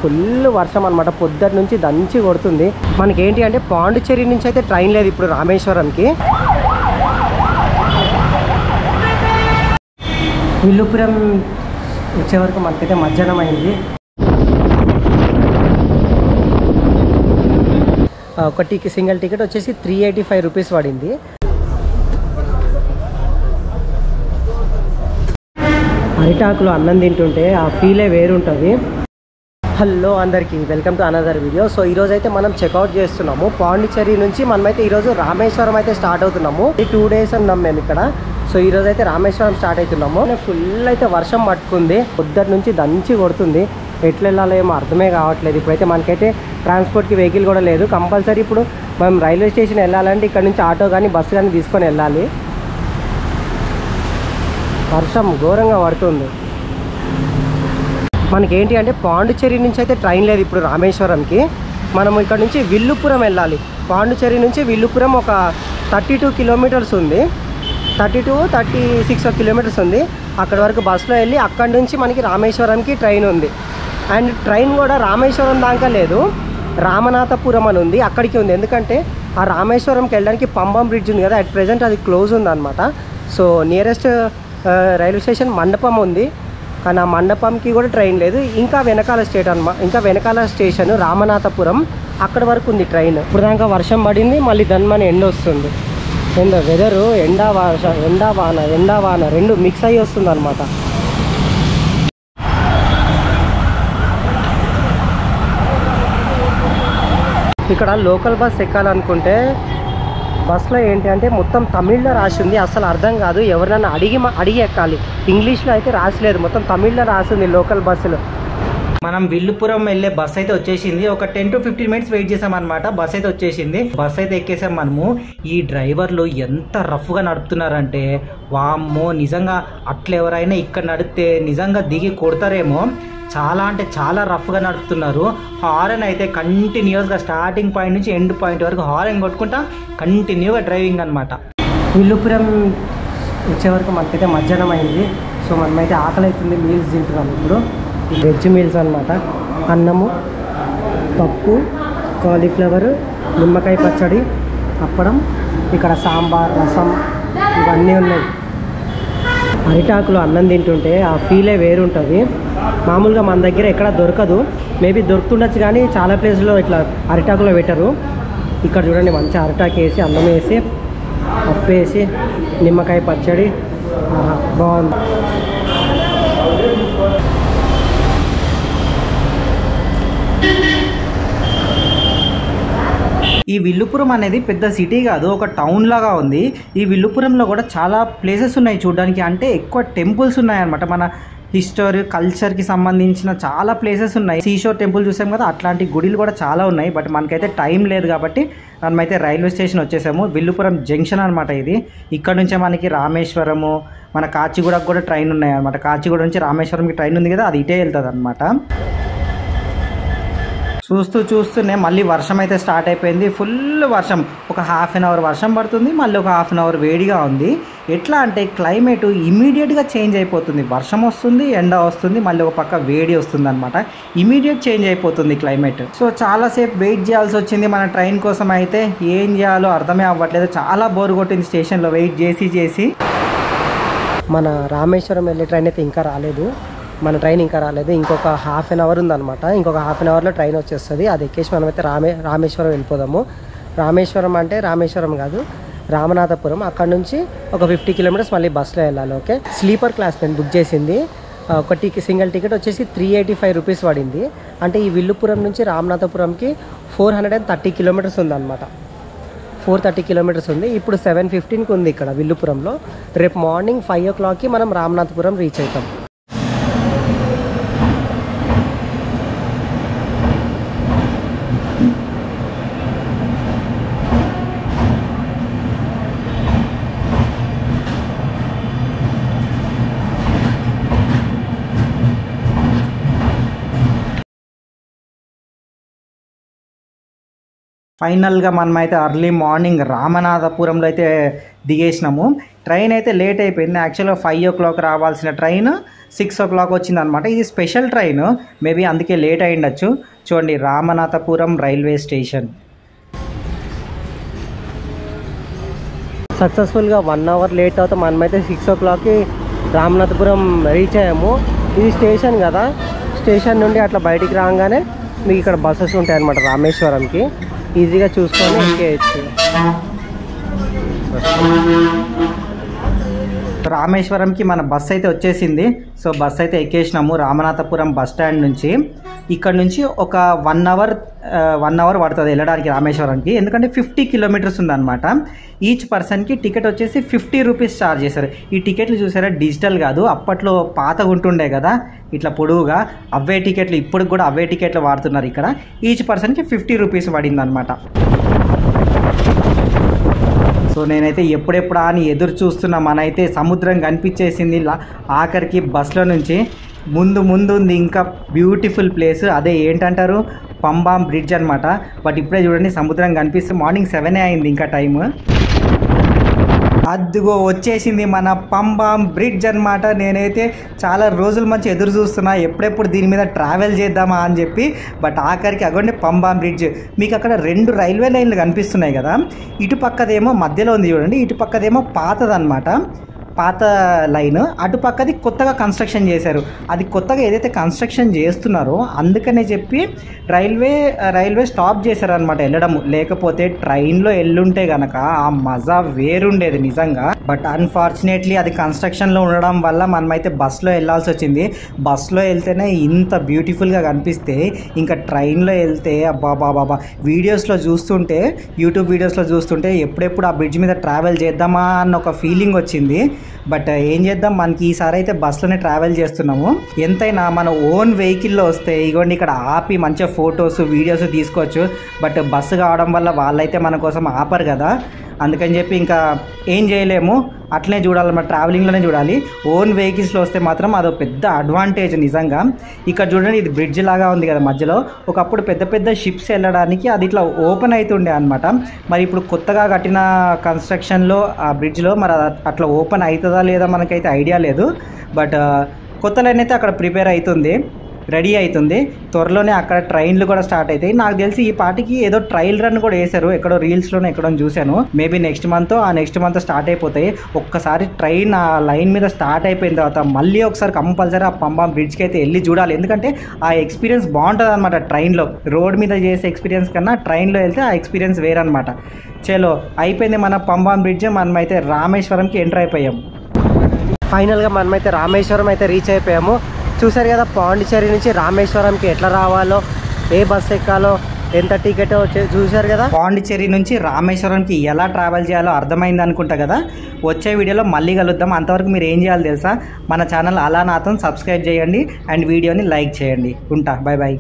Full వర్షం అనమాట. పొద్దుటి నుంచి దంచి కొడుతుంది. మనకి ఏంటి అంటే పాండిచ్చేరి నుంచి అయితే ట్రైన్ లేదు ఇప్పుడు రామేశ్వరంకి. విల్లుపురం వచ్చే వరకు మనకైతే మధ్యాహ్నం అయింది. ఒక సింగిల్ టికెట్ వచ్చేసి 385 రూపీస్ పడింది. అరిటాకులో అన్నం తింటుంటే ఆ ఫీలే వేరుంటుంది. హలో అందరికీ, welcome to another video. So ఈరోజు అయితే మనం చెక్అవుట్ చేస్తున్నాము. పాండిచ్చేరి నుంచి మనమైతే ఈరోజు రామేశ్వరం అయితే స్టార్ట్ అవుతున్నాము. 2 డేస్ ఉన్నాం మేము ఇక్కడ. సో ఈరోజు అయితే రామేశ్వరం స్టార్ట్ అవుతున్నాము. ఫుల్ అయితే వర్షం పట్టుకుంది. పొద్దుటి నుంచి దంచి కొడుతుంది. ఎట్లా వెళ్ళాలో ఏమో అర్థమే కావట్లేదు. ఇప్పుడైతే మనకైతే ట్రాన్స్పోర్ట్కి వెహికల్ కూడా లేదు. కంపల్సరీ ఇప్పుడు మనం రైల్వే స్టేషన్ వెళ్ళాలంటే ఇక్కడ నుంచి ఆటో కానీ బస్సు కానీ తీసుకొని వెళ్ళాలి. వర్షం ఘోరంగా పడుతుంది. మనకేంటి అంటే పాండిచ్చేరి నుంచి అయితే ట్రైన్ లేదు ఇప్పుడు రామేశ్వరంకి. మనం ఇక్కడ నుంచి విల్లుపురం వెళ్ళాలి. పాండిచ్చేరి నుంచి విల్లుపురం ఒక 32 కిలోమీటర్స్ ఉంది. 36 కిలోమీటర్స్ ఉంది. అక్కడి వరకు బస్సులో వెళ్ళి అక్కడి నుంచి మనకి రామేశ్వరంకి ట్రైన్ ఉంది. అండ్ ట్రైన్ కూడా రామేశ్వరం దాకా లేదు, రామనాథపురం అని ఉంది, అక్కడికి ఉంది. ఎందుకంటే ఆ రామేశ్వరంకి వెళ్ళడానికి పంబం బ్రిడ్జ్ ఉంది కదా, అట్ ప్రెజెంట్ అది క్లోజ్ ఉందన్నమాట. సో నియరెస్ట్ రైల్వే స్టేషన్ మండపం ఉంది, కానీ ఆ మండపంకి కూడా ట్రైన్ లేదు. ఇంకా వెనకాల స్టేషన్ రామనాథపురం, అక్కడ వరకు ఉంది ట్రైన్. ఇప్పుడు దాకా వర్షం పడింది, మళ్ళీ దాని మన ఎండ వస్తుంది. వెదరు ఎండా వాన రెండు మిక్స్ అయ్యి వస్తుంది అనమాట. ఇక్కడ లోకల్ బస్ ఎక్కాలనుకుంటే బస్సులో ఏంటి అంటే మొత్తం తమిళ్లో రాసి ఉంది. అసలు అర్థం కాదు. ఎవరినైనా అడిగి ఎక్కాలి. ఇంగ్లీష్లో అయితే రాసలేదు, మొత్తం తమిళ్లో రాసింది లోకల్ బస్సులో. మనం విల్లుపురం వెళ్ళే బస్ అయితే వచ్చేసింది. ఒక 10 to 15 మినిట్స్ వెయిట్ చేసాం అనమాట. బస్ అయితే వచ్చేసింది. బస్ అయితే ఎక్కేసాం మనము. ఈ డ్రైవర్లు ఎంత రఫ్గా నడుపుతున్నారంటే వామ్మో, నిజంగా అట్లా ఎవరైనా ఇక్కడ నడిపితే నిజంగా దిగి కొడతారేమో. చాలా అంటే చాలా రఫ్గా నడుపుతున్నారు. హారన్ అయితే కంటిన్యూస్గా స్టార్టింగ్ పాయింట్ నుంచి ఎండ్ పాయింట్ వరకు హారన్ కొట్టుకుంటా కంటిన్యూగా డ్రైవింగ్ అనమాట. విల్లుపురం వచ్చే వరకు మనకైతే మధ్యాహ్నం అయింది. సో మనమైతే ఆకలి అవుతుంది. మీల్స్ తింటున్నాం ఇప్పుడు. వెజ్ మీల్స్ అనమాట. అన్నము, పప్పు, కాలీఫ్లవర్, నిమ్మకాయ పచ్చడి, అప్పడం, ఇక్కడ సాంబార్, రసం ఇవన్నీ ఉన్నాయి. అరిటాకులో అన్నం తింటుంటే ఆ ఫీలే వేరుంటుంది. మామూలుగా మన దగ్గర ఎక్కడ దొరకదు. మేబీ దొరుకుతుండొచ్చు కానీ చాలా ప్లేస్లో ఇట్లా అరిటాకులో పెట్టరు. ఇక్కడ చూడండి, మంచి అరిటాకు వేసి అన్నం వేసి పప్పు వేసి నిమ్మకాయ పచ్చడి, బాగుంది. ఈ విల్లుపురం అనేది పెద్ద సిటీ కాదు, ఒక టౌన్ లాగా ఉంది. ఈ విల్లుపురంలో కూడా చాలా ప్లేసెస్ ఉన్నాయి చూడడానికి. అంటే ఎక్కువ టెంపుల్స్ ఉన్నాయన్నమాట. మన హిస్టరీ కల్చర్కి సంబంధించిన చాలా ప్లేసెస్ ఉన్నాయి. సీషోర్ టెంపుల్ చూసాం కదా, అట్లాంటి గుడిలు కూడా చాలా ఉన్నాయి. బట్ మనకైతే టైం లేదు కాబట్టి మనమైతే రైల్వే స్టేషన్ వచ్చేసాము. విల్లుపురం జంక్షన్ అనమాట ఇది. ఇక్కడ నుంచే మనకి రామేశ్వరము, మన కాచిగూడకు కూడా ట్రైన్ ఉన్నాయి అనమాట. కాచిగూడ నుంచి రామేశ్వరంకి ట్రైన్ ఉంది కదా, అది ఇటే వెళ్తుంది అనమాట. చూస్తూనే మళ్ళీ వర్షం అయితే స్టార్ట్ అయిపోయింది. ఫుల్ వర్షం. ఒక హాఫ్ అన్ అవర్ వర్షం పడుతుంది, మళ్ళీ ఒక హాఫ్ అన్ అవర్ వేడిగా ఉంది. ఎట్లా అంటే క్లైమేట్ ఇమీడియట్గా చేంజ్ అయిపోతుంది. వర్షం వస్తుంది, ఎండ వస్తుంది, మళ్ళీ ఒక పక్క వేడి వస్తుంది అనమాట. ఇమీడియట్ చేంజ్ అయిపోతుంది క్లైమేట్. సో చాలాసేపు వెయిట్ చేయాల్సి వచ్చింది మన ట్రైన్ కోసం. అయితే ఏం చేయాలో అర్థమే అవ్వట్లేదు. చాలా బోర్ కొట్టింది స్టేషన్లో వెయిట్ చేసి. మన రామేశ్వరం వెళ్ళే ట్రైన్ అయితే ఇంకా రాలేదు. ఇంకొక హాఫ్ అన్ అవర్ ఉందన్నమాట. ఇంకొక హాఫ్ అన్ అవర్లో ట్రైన్ వచ్చేస్తుంది. అది ఎక్కేసి మనమైతే రామేశ్వరం వెళ్ళిపోదాము. రామేశ్వరం అంటే రామేశ్వరం కాదు, రామనాథపురం. అక్కడ నుంచి ఒక 50 కిలోమీటర్స్ మళ్ళీ బస్సులో వెళ్ళాలి. ఓకే, స్లీపర్ క్లాస్ నేను బుక్ చేసింది. ఒక సింగిల్ టికెట్ వచ్చేసి 385 రూపీస్ పడింది. అంటే ఈ విల్లుపురం నుంచి రామనాథపురంకి 430 కిలోమీటర్స్ ఉందన్నమాట. 430 కిలోమీటర్స్ ఉంది. ఇప్పుడు 7:15కి ఉంది ఇక్కడ విల్లుపురంలో. రేపు మార్నింగ్ 5 o'clockకి మనం రామనాథపురం రీచ్ అవుతాం. ఫైనల్గా మనమైతే అర్లీ మార్నింగ్ రామనాథపురంలో అయితే దిగేసినాము. ట్రైన్ అయితే లేట్ అయిపోయింది. యాక్చువల్గా 5 o'clock రావాల్సిన ట్రైన్ 6 o'clock వచ్చిందనమాట. ఇది స్పెషల్ ట్రైన్, మేబీ అందుకే లేట్ అయి ఉండొచ్చు. చూడండి, రామనాథపురం రైల్వే స్టేషన్. సక్సెస్ఫుల్గా 1 అవర్ లేట్ అవుతాం. మనమైతే 6 o'clockకి రామనాథపురం రీచ్ అయ్యాము. ఇది స్టేషన్ కదా, స్టేషన్ నుండి అట్లా బయటికి రాగానే మీకు ఇక్కడ బస్సెస్ ఉంటాయి అన్నమాట. రామేశ్వరంకి ఈజీగా చూసుకొని ఎక్కేయచ్చు. రామేశ్వరంకి మన బస్ అయితే వచ్చేసింది. సో బస్ అయితే ఎక్కేసినాము రామనాథపురం బస్ స్టాండ్ నుంచి. ఇక్కడ నుంచి ఒక 1 అవర్ పడుతుంది వెళ్ళడానికి రామేశ్వరంకి, ఎందుకంటే 50 కిలోమీటర్స్ ఉందన్నమాట. ఈచ్ పర్సన్కి టికెట్ వచ్చేసి 50 రూపీస్ ఛార్జ్ చేశారు. ఈ టికెట్లు చూసారా, డిజిటల్ కాదు, అప్పట్లో పాతగా ఉంటుండే కదా ఇట్లా పొడువుగా, అవే టికెట్లు ఇప్పుడు కూడా అవే టికెట్లు వాడుతున్నారు ఇక్కడ. ఈచ్ పర్సన్కి 50 రూపీస్ పడింది అనమాట. సో నేనైతే ఎప్పుడెప్పుడా అని ఎదురు చూస్తున్నా. మనైతే సముద్రం కనిపించేసింది ఆఖరికి బస్లో నుంచి. ముందు ఉంది ఇంకా బ్యూటిఫుల్ ప్లేస్, అదే ఏంటంటారు, పంబాం బ్రిడ్జ్ అనమాట. బట్ ఇప్పుడే చూడండి సముద్రం కనిపిస్తుంది. మార్నింగ్ 7 అయింది ఇంకా టైము. అదిగో వచ్చేసింది మన పంబాం బ్రిడ్జ్ అనమాట. నేనైతే చాలా రోజుల మంచి ఎదురు చూస్తున్నా ఎప్పుడెప్పుడు దీని మీద ట్రావెల్ చేద్దామా అని చెప్పి. బట్ ఆఖరికి అగోండి పంబాం బ్రిడ్జ్. మీకు అక్కడ 2 రైల్వే లైన్లు కనిపిస్తున్నాయి కదా, ఇటు పక్కదేమో మధ్యలో ఉంది చూడండి, ఇటు పక్కదేమో పాతదనమాట, పాత లైన్. అటుపక్కది కొత్తగా కన్స్ట్రక్షన్ చేశారు. అది కొత్తగా ఏదైతే కన్స్ట్రక్షన్ చేస్తున్నారో అందుకనే చెప్పి రైల్వే స్టాప్ చేశారనమాట వెళ్ళడము. లేకపోతే ట్రైన్లో వెళ్ళుంటే కనుక ఆ మజా వేరుండేది నిజంగా. బట్ అన్ఫార్చునేట్లీ అది కన్స్ట్రక్షన్లో ఉండడం వల్ల మనమైతే బస్లో వెళ్ళాల్సి వచ్చింది. బస్లో వెళ్తేనే ఇంత బ్యూటిఫుల్గా కనిపిస్తే ఇంకా ట్రైన్లో వెళ్తే అబ్బాబాబా, యూట్యూబ్ వీడియోస్లో చూస్తుంటే ఎప్పుడెప్పుడు ఆ బ్రిడ్జ్ మీద ట్రావెల్ చేద్దామా అన్న ఒక ఫీలింగ్ వచ్చింది. బట్ ఏం చేద్దాం, మనకి ఈసారి అయితే బస్సులోనే ట్రావెల్ చేస్తున్నాము. ఎంతైనా మన ఓన్ వెహికల్లో వస్తే ఇగోండి ఇక్కడ ఆపి మంచిగా ఫొటోస్ వీడియోస్ తీసుకోవచ్చు. బట్ బస్సు కావడం వల్ల వాళ్ళైతే మన కోసం ఆపరు కదా, అందుకని చెప్పి ఇంకా ఏం చేయలేము, అట్లనే చూడాలన్నమాట, ట్రావెలింగ్లోనే చూడాలి. ఓన్ వెహికల్స్లో వస్తే మాత్రం అదో పెద్ద అడ్వాంటేజ్ నిజంగా. ఇక్కడ చూడండి, ఇది బ్రిడ్జ్ లాగా ఉంది కదా మధ్యలో. ఒకప్పుడు పెద్ద షిప్స్ వెళ్ళడానికి అది ఇట్లా ఓపెన్ అవుతుండే అనమాట. మరి ఇప్పుడు కొత్తగా కట్టిన కన్స్ట్రక్షన్లో ఆ బ్రిడ్జ్లో మరి అట్లా ఓపెన్ అవుతుందా లేదా మనకైతే ఐడియా లేదు. బట్ కొత్త లైన్ అయితే అక్కడ ప్రిపేర్ అవుతుంది, రెడీ అవుతుంది. త్వరలోనే అక్కడ ట్రైన్లు కూడా స్టార్ట్ అవుతాయి. నాకు తెలిసి ఈ పాటికి ఏదో ట్రయల్ రన్ కూడా వేశారు, ఎక్కడో రీల్స్లోనే ఎక్కడో చూశాను. మేబీ నెక్స్ట్ మంత్ స్టార్ట్ అయిపోతాయి. ఒక్కసారి ట్రైన్ ఆ లైన్ మీద స్టార్ట్ అయిపోయిన తర్వాత మళ్ళీ ఒకసారి కంపల్సరీ ఆ పంబాం బ్రిడ్జ్కి అయితే వెళ్ళి చూడాలి. ఎందుకంటే ఆ ఎక్స్పీరియన్స్ బాగుంటుంది అనమాట. ట్రైన్లో రోడ్ మీద చేసే ఎక్స్పీరియన్స్ కన్నా ట్రైన్లో వెళ్తే ఆ ఎక్స్పీరియన్స్ వేరనమాట. చలో అయిపోయింది మన పంబాం బ్రిడ్జ్. మనమైతే రామేశ్వరంకి ఎంటర్ అయిపోయాము. ఫైనల్గా మనమైతే రామేశ్వరం అయితే రీచ్ అయిపోయాము. చూసారు కదా, పాండిచ్చేరి నుంచి రామేశ్వరంకి ఎట్లా రావాలో, ఏ బస్ ఎక్కాలో, ఎంత టికెట్ చూసారు కదా. పాండిచ్చేరి నుంచి రామేశ్వరంకి ఎలా ట్రావెల్ చేయాలో అర్థమైంది అనుకుంటా కదా. వచ్చే వీడియోలో మళ్ళీ కలుద్దాం. అంతవరకు మీరు ఏం చేయాలో తెలుసా, మన ఛానల్ అలా నాతో సబ్స్క్రైబ్ చేయండి అండ్ వీడియోని లైక్ చేయండి. ఉంటా, బాయ్ బాయ్.